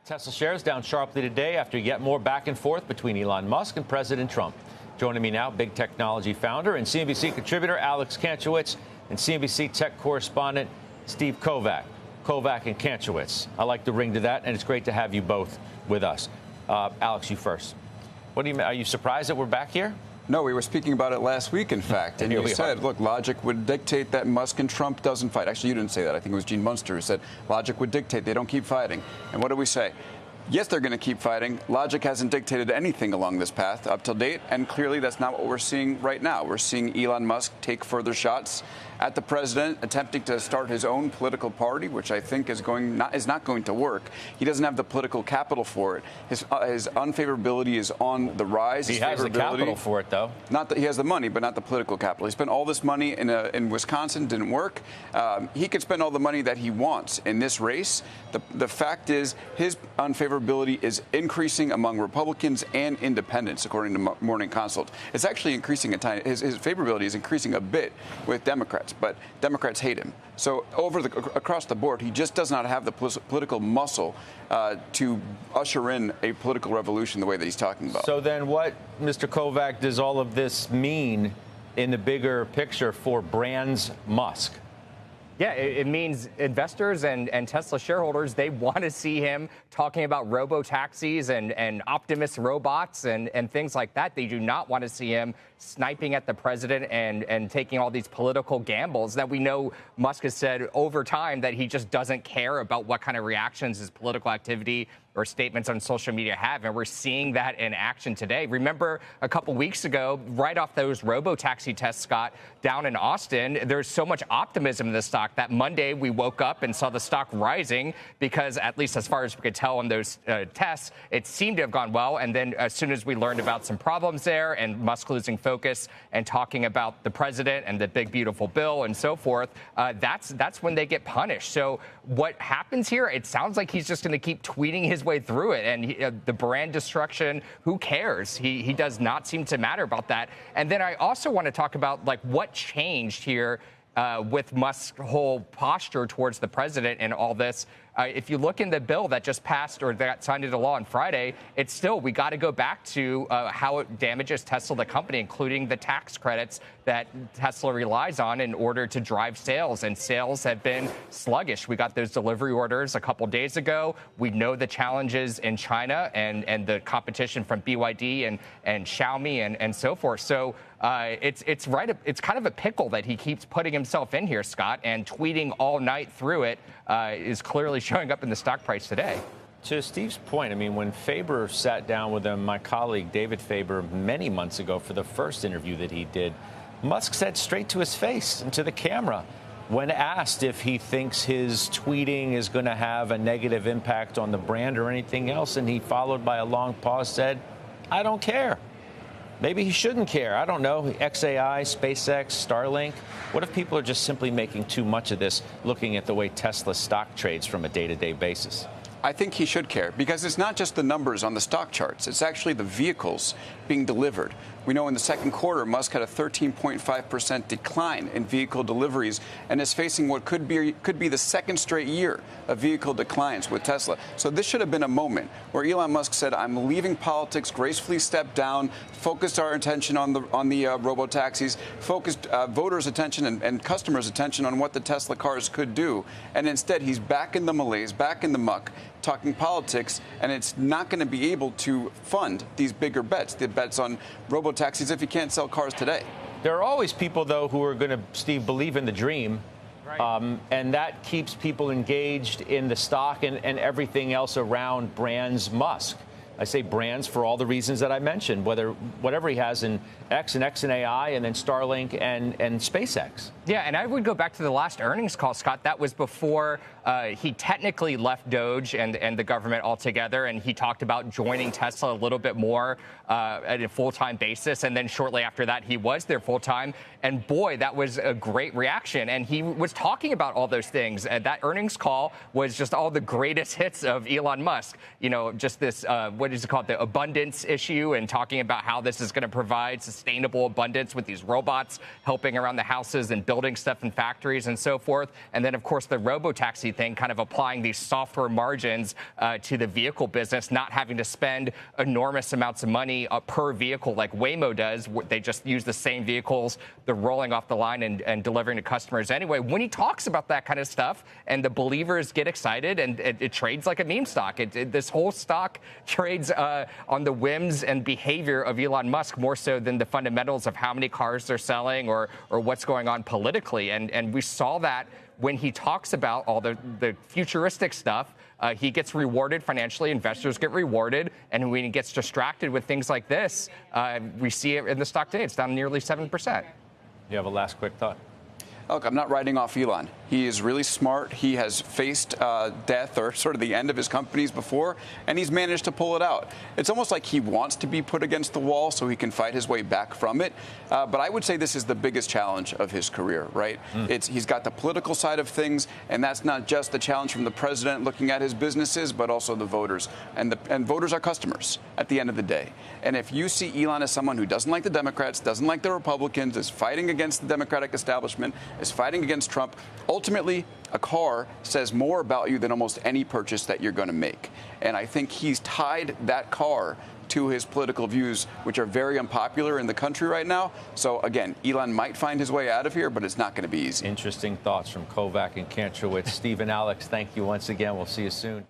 Tesla shares down sharply today after yet more back and forth between Elon Musk and President Trump. Joining me now, big technology founder and CNBC contributor Alex Kantrowitz and CNBC tech correspondent Steve Kovach. Kovach and Kantrowitz. I like the ring to that, and it's great to have you both with us. Alex, you first. What do you mean? Are you surprised that we're back here? No, we were speaking about it last week, in fact, and you said, look, logic would dictate that Musk and Trump doesn't fight. Actually, you didn't say that. I think it was Gene Munster who said logic would dictate they don't keep fighting. And what do we say? Yes, they're going to keep fighting. Logic hasn't dictated anything along this path up till date, and clearly that's not what we're seeing right now. We're seeing Elon Musk take further shots at the president, attempting to start his own political party, which I think is not going to work. He doesn't have the political capital for it. His unfavorability is on the rise. He has the capital for it, though. Not that he has the money, but not the political capital. He spent all this money in Wisconsin, didn't work. He could spend all the money that he wants in this race. The fact is his unfavorability is increasing among Republicans and independents, according to Morning Consult. It's actually increasing a tiny. His favorability is increasing a bit with Democrats, but Democrats hate him. So across the board, he just does not have the political muscle to usher in a political revolution the way that he's talking about. So then what, Mr. Kovach, does all of this mean in the bigger picture for Brands Musk? Yeah, it means investors and Tesla shareholders, they want to see him talking about robo-taxis and Optimus robots and things like that. They do not want to see him sniping at the president and taking all these political gambles that we know Musk has said over time that he just doesn't care about what kind of reactions his political activity or statements on social media have. And we're seeing that in action today. Remember a couple weeks ago, right off those robo-taxi tests, Scott, down in Austin, there's so much optimism in the stock that Monday we woke up and saw the stock rising because, at least as far as we could tell on those tests, it seemed to have gone well. And then as soon as we learned about some problems there and Musk losing focus and talking about the president and the big, beautiful bill and so forth, that's when they get punished. So what happens here, it sounds like he's just going to keep tweeting his way through it. And the brand destruction, who cares? He does not seem to matter about that. And then I also want to talk about like what changed here with Musk's whole posture towards the president and all this. If you look in the bill that just passed or that signed into law on Friday, it's still, we got to go back to how it damages Tesla, the company, including the tax credits that Tesla relies on in order to drive sales. And sales have been sluggish. We got those delivery orders a couple days ago. We know the challenges in China and the competition from BYD and Xiaomi and so forth. So it's kind of a pickle that he keeps putting himself in here, Scott, and tweeting all night through it is clearly showing up in the stock price today. To Steve's point, I mean, when Faber sat down with him, my colleague David Faber, many months ago for the first interview that he did, Musk said straight to his face and to the camera, when asked if he thinks his tweeting is going to have a negative impact on the brand or anything else, and he followed by a long pause, said, I don't care. Maybe he shouldn't care. I don't know. XAI, SpaceX, Starlink. What if people are just simply making too much of this, looking at the way Tesla stock trades from a day-to-day basis? I think he should care, because it's not just the numbers on the stock charts. It's actually the vehicles being delivered. We know in the second quarter, Musk had a 13.5% decline in vehicle deliveries and is facing what could be the second straight year of vehicle declines with Tesla. So this should have been a moment where Elon Musk said, I'm leaving politics, gracefully stepped down, focused our attention on the robo-taxis, focused voters' attention and customers' attention on what the Tesla cars could do. And instead, he's back in the malaise, back in the muck, talking politics, and it's not going to be able to fund these bigger bets, the bets on robo-taxis, if you can't sell cars today. There are always people, though, who are going to, Steve, believe in the dream. Right. And that keeps people engaged in the stock and everything else around Brands Musk. I say brands for all the reasons that I mentioned, whatever he has in X and AI and then Starlink and SpaceX. Yeah, and I would go back to the last earnings call, Scott. That was before he technically left Doge and the government altogether, and he talked about joining Tesla a little bit more at a full-time basis. And then shortly after that, he was there full-time. And boy, that was a great reaction. And he was talking about all those things. That earnings call was just all the greatest hits of Elon Musk. You know, just this, what what does he call it, the abundance issue, and talking about how this is going to provide sustainable abundance with these robots helping around the houses and building stuff in factories and so forth. And then, of course, the robo-taxi thing, kind of applying these software margins to the vehicle business, not having to spend enormous amounts of money per vehicle like Waymo does. They just use the same vehicles. They're rolling off the line and delivering to customers anyway. When he talks about that kind of stuff and the believers get excited, and it trades like a meme stock. This whole stock trades on the whims and behavior of Elon Musk more so than the fundamentals of how many cars they're selling or what's going on politically. And we saw that when he talks about all the futuristic stuff. He gets rewarded financially. Investors get rewarded. And when he gets distracted with things like this, we see it in the stock today. It's down nearly 7%. You have a last quick thought? Look, I'm not writing off Elon. He is really smart. He has faced death or sort of the end of his companies before, and he's managed to pull it out. It's almost like he wants to be put against the wall so he can fight his way back from it. But I would say this is the biggest challenge of his career, right? He's got the political side of things, and that's not just the challenge from the president looking at his businesses, but also the voters. And voters are customers at the end of the day. And if you see Elon as someone who doesn't like the Democrats, doesn't like the Republicans, is fighting against the Democratic establishment, is fighting against Trump, ultimately, a car says more about you than almost any purchase that you're going to make. And I think he's tied that car to his political views, which are very unpopular in the country right now. So, again, Elon might find his way out of here, but it's not going to be easy. Interesting thoughts from Kovach and Kantrowitz. Steve and Alex, thank you once again. We'll see you soon.